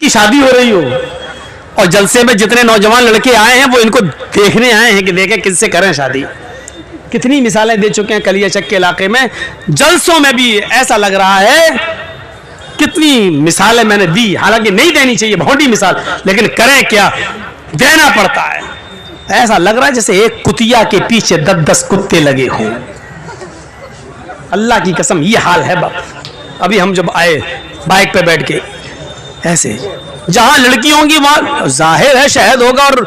की शादी हो रही हो और जलसे में जितने नौजवान लड़के आए हैं वो इनको देखने आए हैं कि देखें किससे करें शादी। कितनी मिसालें दे चुके हैं कलियाचक के इलाके में, जलसों में भी ऐसा लग रहा है। कितनी मिसालें मैंने दी, हालांकि नहीं देनी चाहिए, बहुत ही मिसाल, लेकिन करें क्या, देना पड़ता है। ऐसा लग रहा है जैसे एक कुतिया के पीछे 10-10 कुत्ते लगे हों। अल्लाह की कसम ये हाल है। अभी हम जब आए बाइक पे बैठ के, ऐसे जहां लड़की होंगी वहां जाहिर है शहद होगा और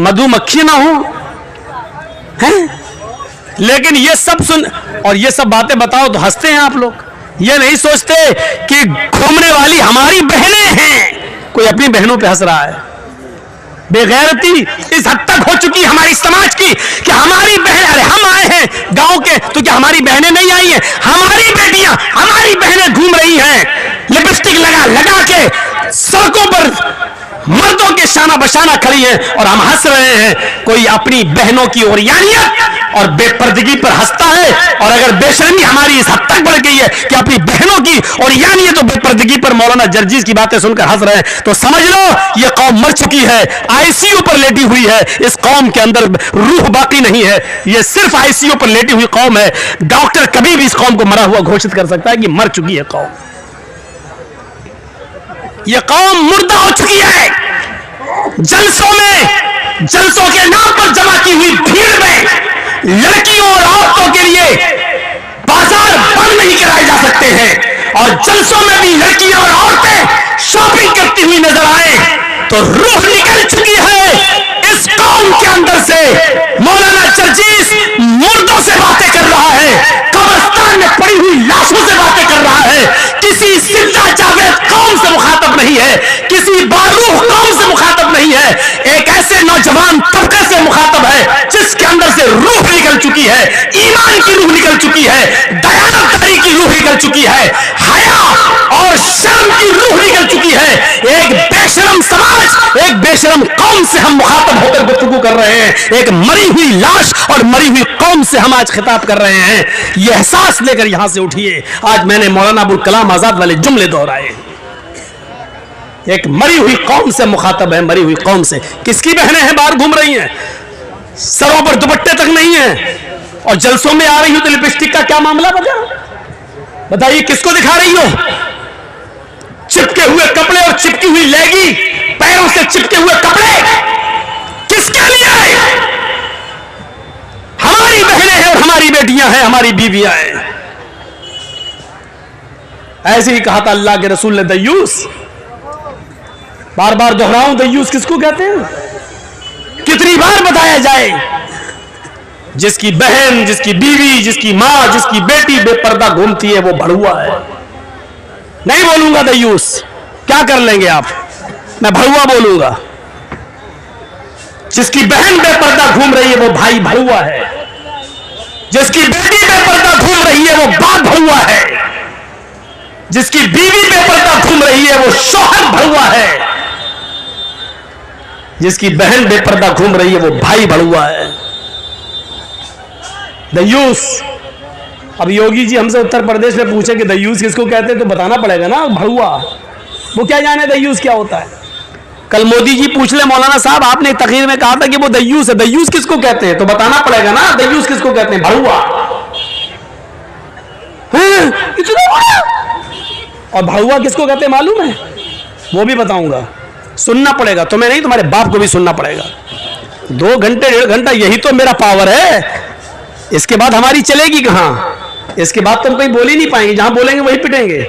मधुमक्खी ना हो, हैं? लेकिन ये सब सुन और ये सब बातें बताओ तो हंसते हैं आप लोग। ये नहीं सोचते कि घूमने वाली हमारी बहनें हैं। कोई अपनी बहनों पे हंस रहा है। बेगैरती इस हद तक हो चुकी हमारी समाज की कि हमारी बहन, अरे हम आए हैं गांव के तो क्या हमारी बहनें नहीं आई हैं? हमारी बेटियां, हमारी बहनें घूम रही हैं लिपस्टिक लगा लगा के सड़कों पर, मर्दों के शाना बशाना खड़ी हैं और हम हंस रहे हैं। कोई अपनी बहनों की ओरियानियत और बेपर्दगी पर हंसता है, और अगर बेशर्मी हमारी इस हद तक बढ़ गई है कि अपनी बहनों की ओरियानियत और बेपर्दगी पर मौलाना जर्जीस की बातें सुनकर हंस रहे हैं, तो समझ लो ये कौम मर चुकी है, आईसीयू पर लेटी हुई है। इस कौम के अंदर रूह बाकी नहीं है, ये सिर्फ आईसीयू पर लेटी हुई कौम है। डॉक्टर कभी भी इस कौम को मरा हुआ घोषित कर सकता है कि मर चुकी है कौम। ये कौम मुर्दा हो चुकी है। जलसों में, जलसों के नाम पर जमा की हुई भीड़ में लड़कियों और औरतों के लिए बाजार बंद नहीं कराए जा सकते हैं, और जलसों में भी लड़कियां और औरतें शॉपिंग करती हुई नजर आए तो रूह निकल चुकी है इस कौम के अंदर से। मौलाना जर्जीस मुर्दों से बातें कर रहा है, कब्रिस्तान में पड़ी हुई लाशों से बातें कर रहा है, किसी जिंदा जावेद कौम से मुखातब नहीं है, किसी बारूह कौम से मुखातब नहीं है, एक ऐसे नौजवान तबके से मुखातब है जिसके अंदर से रूह निकल चुकी है, ईमान की रूह निकल चुकी है, दयानतदारी की रूह निकल चुकी है, हया और शर्म की रूह निकल चुकी है। एक बेशरम समाज, एक बेशरम कौम से हम मुखातब होकर गुफ्तगू कर रहे हैं, एक मरी हुई लाश और मरी हुई कौम से हम आज खिताब कर रहे हैं। यह एहसास लेकर यहां से उठिए। आज मैंने मौलाना अबुल कलाम आजाद वाले जुमले दोहराए। एक मरी हुई कौम से मुखातब है, मरी हुई कौम से। किसकी बहनें हैं बाहर घूम रही हैं, सरों पर दुपट्टे तक नहीं है, और जलसों में आ रही हो तो लिपस्टिक का क्या मामला बताइए, किसको दिखा रही हो? चिपके हुए कपड़े और चिपकी हुई लेगी, पैरों से चिपके हुए कपड़े किसके लिए? हमारी बहनें हैं और हमारी बेटियां हैं, हमारी बीवियां हैं। ऐसे ही कहा था अल्लाह के रसूल ने, दयूस, बार बार दोहराऊं, दयूस किसको कहते हैं? कितनी बार बताया जाए? जिसकी बहन, जिसकी बीवी, जिसकी मां, जिसकी बेटी बेपर्दा घूमती है वो भड़ुआ है। नहीं बोलूंगा दयूस, क्या कर लेंगे आप, मैं भड़ुआ बोलूंगा। जिसकी बहन बेपर्दा घूम रही है वो भाई भड़ुआ है, जिसकी बेटी बेपर्दा घूम रही है वो बाप भड़ुआ है, जिसकी बीवी बेपर्दा घूम रही है वो शौहर भड़ुआ है, जिसकी बहन बेपर्दा घूम रही है वो भाई भड़ुआ है। दयूस, अब योगी जी हमसे उत्तर प्रदेश में पूछे कि दयूस किसको कहते हैं तो बताना पड़ेगा ना, भड़ुआ। वो क्या जाने दयूस क्या होता है? कल मोदी जी पूछ ले, मौलाना साहब आपने तकरीर में कहा था कि वो दयूस है, दयूस किसको कहते हैं? तो बताना पड़ेगा ना, दयूस किसको कहते हैं? भड़ुआ। और भड़ुआ किसको कहते हैं मालूम है? वो भी बताऊंगा, सुनना पड़ेगा तुम्हें, नहीं तुम्हारे बाप को भी सुनना पड़ेगा। 2 घंटे 1.5 घंटा यही तो मेरा पावर है। इसके बाद हमारी चलेगी कहां? इसके बाद तुम कहीं बोल ही नहीं पाएंगे, जहां बोलेंगे वही पिटेंगे।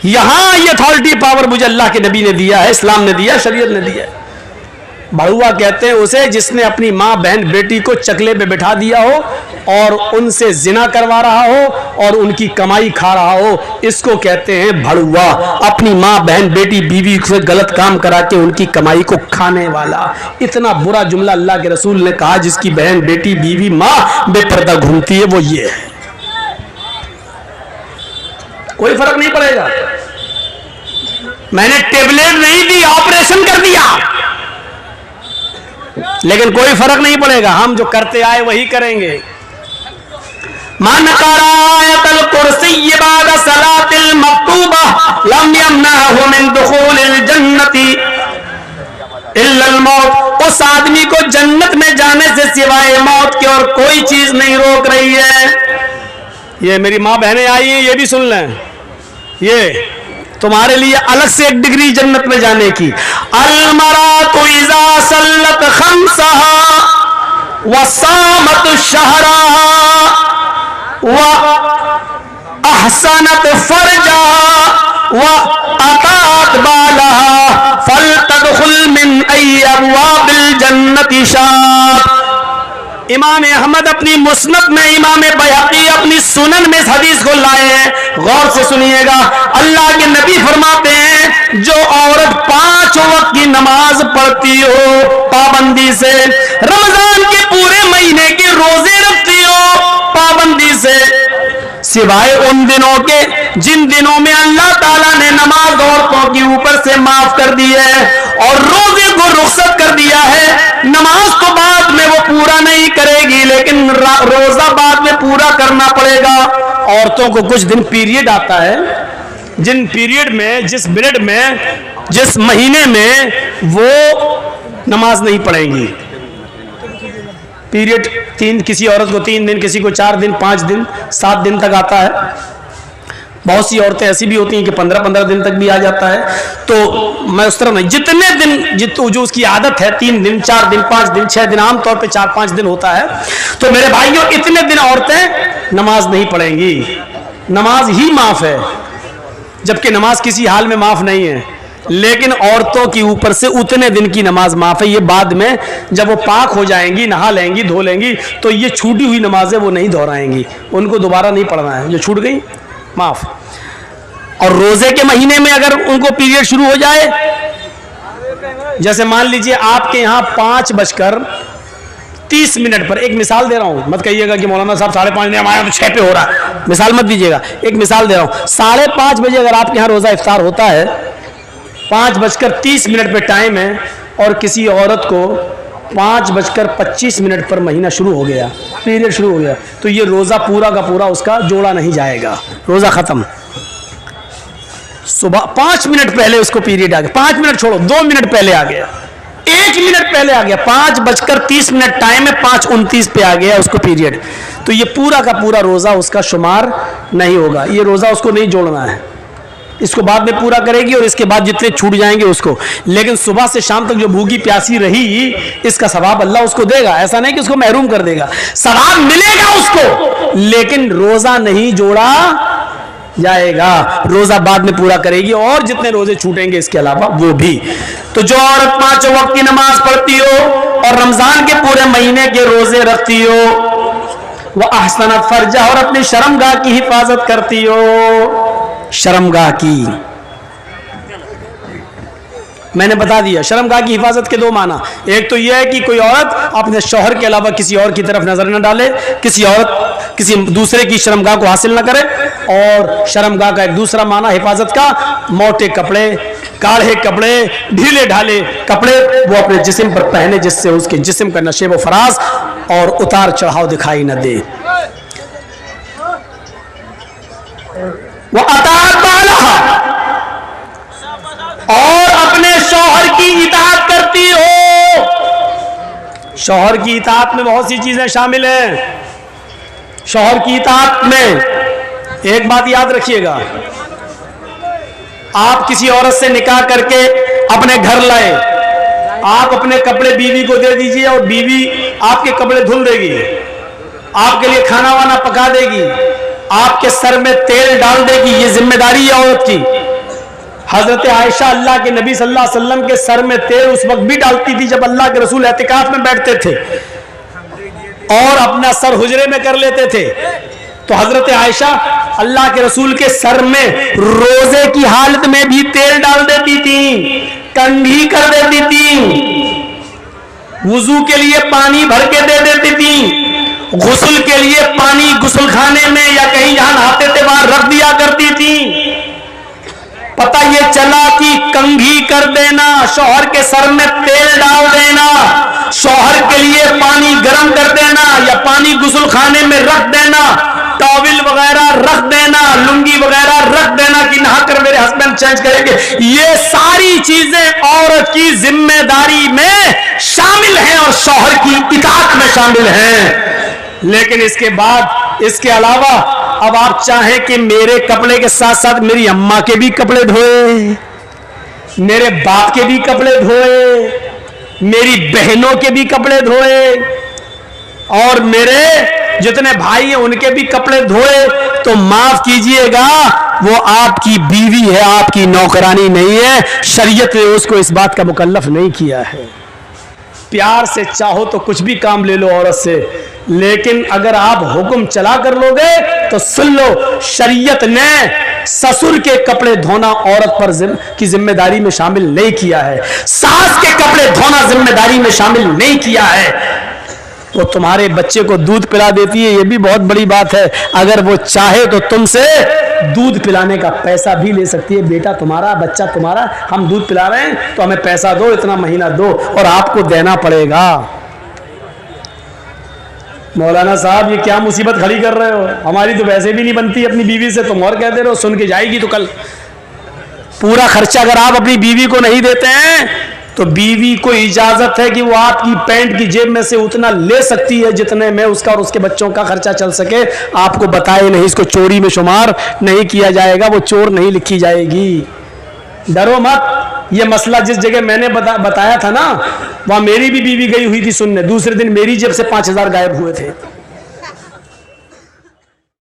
यहां ये अथॉरिटी पावर मुझे अल्लाह के नबी ने दिया है, इस्लाम ने दिया, शरीयत ने दिया है। भड़ुआ कहते हैं उसे जिसने अपनी मां बहन बेटी को चकले पे बिठा दिया हो और उनसे जिना करवा रहा हो और उनकी कमाई खा रहा हो, इसको कहते हैं भड़ुआ। अपनी मां बहन बेटी बीवी से गलत काम करा के उनकी कमाई को खाने वाला। इतना बुरा जुमला अल्लाह के रसूल ने कहा, जिसकी बहन बेटी बीवी मां बेपर्दा घूमती है वो ये है। कोई फर्क नहीं पड़ेगा। मैंने टेबलेट नहीं दी, ऑपरेशन कर दिया, लेकिन कोई फर्क नहीं पड़ेगा। हम जो करते आए वही करेंगे। मन क़राअतल कुर्सी बाद सलातिल मक्तूबा लम यमनहु मिन दुखूलिल जन्नति इल्लल मौत। उस आदमी को जन्नत में जाने से सिवाय मौत की और कोई चीज नहीं रोक रही है। ये मेरी माँ बहनें आई हैं, ये भी सुन लें, ये तुम्हारे लिए अलग से एक डिग्री जन्नत में जाने की। अल मरातु इज़ा सल्लत खम्सहा व सामत शहरहा व अहसनत फरजहा व अतात बालहा फलतदखुल मिन अय्यि अब्वाबिल जन्नति शाअ। इमाम अहमद अपनी मुस्नद में, इमाम बैहक़ी अपनी सुनन में इस हदीस को लाए हैं। गौर से सुनिएगा। अल्लाह के नबी फरमाते हैं जो औरत 5 वक्त की नमाज पढ़ती हो पाबंदी से, रमजान के पूरे महीने के रोजे रखती हो पाबंदी से, सिवाय उन दिनों के जिन दिनों में अल्लाह ताला ने नमाज औरतों के ऊपर से माफ कर दी है और रोजे को रुखसत कर दिया है। नमाज तो बाद में वो पूरा नहीं करेगी, लेकिन रोजा बाद में पूरा करना पड़ेगा। औरतों को कुछ दिन पीरियड आता है, जिन पीरियड में, जिस मिनट में, जिस महीने में वो नमाज नहीं पढ़ेंगी। पीरियड 3, किसी औरत को 3 दिन, किसी को 4 दिन, 5 दिन, 7 दिन तक आता है। बहुत सी औरतें ऐसी भी होती हैं कि 15-15 दिन तक भी आ जाता है। तो मैं उस तरह नहीं, जितने दिन जो उसकी आदत है, 3 दिन, 4 दिन, 5 दिन, 6 दिन, आमतौर पे 4-5 दिन होता है। तो मेरे भाइयों, इतने दिन औरतें नमाज नहीं पढ़ेंगी, नमाज ही माफ है, जबकि नमाज किसी हाल में माफ नहीं है। लेकिन औरतों के ऊपर से उतने दिन की नमाज माफ है। ये बाद में जब वो पाक हो जाएंगी, नहा लेंगी, धो लेंगी, तो ये छूटी हुई नमाजें वो नहीं दोहराएंगी, उनको दोबारा नहीं पढ़ना है, जो छूट गई माफ। और रोजे के महीने में अगर उनको पीरियड शुरू हो जाए, जैसे मान लीजिए आपके यहाँ 5:30 पर, एक मिसाल दे रहा हूं, मत कहिएगा कि मौलाना साहब 5:30 ने, हमारे यहाँ तो 6 पे हो रहा है, मिसाल मत दीजिएगा, एक मिसाल दे रहा हूं। 5:30 बजे अगर आपके यहाँ रोजा इफ्तार होता है, 5:30 पे टाइम है, और किसी औरत को 5:25 पर महीना शुरू हो गया, पीरियड शुरू हो गया, तो ये रोज़ा पूरा का पूरा उसका जोड़ा नहीं जाएगा, रोज़ा ख़त्म। सुबह 5 मिनट पहले उसको पीरियड आ गया, 5 मिनट छोड़ो, 2 मिनट पहले आ गया, 1 मिनट पहले आ गया, 5:30 टाइम है, 5:29 पे आ गया उसको पीरियड, तो ये पूरा का पूरा रोज़ा उसका शुमार नहीं होगा, ये रोज़ा उसको नहीं जोड़ना है। इसको बाद में पूरा करेगी और इसके बाद जितने छूट जाएंगे उसको। लेकिन सुबह से शाम तक जो भूखी प्यासी रही, इसका सवाब अल्लाह उसको देगा, ऐसा नहीं कि उसको महरूम कर देगा, सवाब मिलेगा उसको, लेकिन रोजा नहीं जोड़ा जाएगा, रोजा बाद में पूरा करेगी और जितने रोजे छूटेंगे इसके अलावा वो भी। तो जो औरत 5 वक्त की नमाज पढ़ती हो और रमजान के पूरे महीने के रोजे रखती हो, वह अहसनत फरजा, और अपनी शर्मगाह की हिफाजत करती हो। शर्मगाह की मैंने बता दिया, शर्मगाह की हिफाजत के 2 माना। एक तो यह है कि कोई औरत अपने शौहर के अलावा किसी और की तरफ नजर न डाले, किसी औरत किसी दूसरे की शर्मगाह को हासिल न करे। और शर्मगाह का एक दूसरा माना हिफाजत का, मोटे कपड़े, गाढ़े कपड़े, ढीले ढाले कपड़े वो अपने जिस्म पर पहने, जिससे उसके जिस्म का नशेब व फराज और उतार चढ़ाव दिखाई न दे। वो अताअत बालहा, और अपने शौहर की इताअत करती हो। शौहर की इताअत में बहुत सी चीजें शामिल हैं। शौहर की इताअत में एक बात याद रखिएगा, आप किसी औरत से निकाह करके अपने घर लाए, आप अपने कपड़े बीवी को दे दीजिए और बीवी आपके कपड़े धुल देगी, आपके लिए खाना वाना पका देगी, आपके सर में तेल डाल देगी, ये जिम्मेदारी है औरत की। हजरत आयशा अल्लाह के नबी सल्लल्लाहु अलैहि वसल्लम के सर में तेल उस वक्त भी डालती थी जब अल्लाह के रसूल एतिकाफ में बैठते थे और अपना सर हुजरे में कर लेते थे। तो हजरत आयशा अल्लाह के रसूल के सर में रोजे की हालत में भी तेल डाल देती थी, कंघी कर देती थी, वुजू के लिए पानी भर के दे देती थी, गुस्ल के लिए पानी गुस्ल खाने में या कहीं जहां नहाते थे वहां रख दिया करती थी। पता ये चला कि कंघी कर देना, शौहर के सर में तेल डाल देना, शौहर के लिए पानी गर्म कर देना या पानी गुस्ल खाने में रख देना, टॉवल वगैरह रख देना, लुंगी वगैरह रख देना कि नहाकर मेरे हस्बैंड चेंज करेंगे, ये सारी चीजें औरत की जिम्मेदारी में शामिल हैं और शौहर की इताअत में शामिल हैं। लेकिन इसके बाद, इसके अलावा अब आप चाहें कि मेरे कपड़े के साथ साथ मेरी अम्मा के भी कपड़े धोए, मेरे बाप के भी कपड़े धोए, मेरी बहनों के भी कपड़े धोए और मेरे जितने भाई हैं उनके भी कपड़े धोए, तो माफ कीजिएगा वो आपकी बीवी है, आपकी नौकरानी नहीं है। शरीयत ने उसको इस बात का मुकल्लफ नहीं किया है। प्यार से चाहो तो कुछ भी काम ले लो औरत से, लेकिन अगर आप हुक्म चला कर लोगे तो सुन लो, शरीयत ने ससुर के कपड़े धोना औरत पर की जिम्मेदारी में शामिल नहीं किया है, सास के कपड़े धोना जिम्मेदारी में शामिल नहीं किया है। वो तुम्हारे बच्चे को दूध पिला देती है, ये भी बहुत बड़ी बात है। अगर वो चाहे तो तुमसे दूध पिलाने का पैसा भी ले सकती है। बेटा तुम्हारा, बच्चा तुम्हारा, हम दूध पिला रहे हैं तो हमें पैसा दो, इतना महीना दो, और आपको देना पड़ेगा। मौलाना साहब ये क्या मुसीबत खड़ी कर रहे हो, हमारी तो वैसे भी नहीं बनती अपनी बीवी से, तुम और कहते रहो, सुन के जाएगी तो कल। पूरा खर्चा अगर आप अपनी बीवी को नहीं देते हैं तो बीवी को इजाजत है कि वो आपकी पैंट की जेब में से उतना ले सकती है जितने में उसका और उसके बच्चों का खर्चा चल सके। आपको बताए नहीं, इसको चोरी में शुमार नहीं किया जाएगा, वो चोर नहीं लिखी जाएगी। डरो मत। ये मसला जिस जगह मैंने बताया था ना, वहां मेरी भी बीवी गई हुई थी सुनने, दूसरे दिन मेरी जेब से 5,000 गायब हुए थे।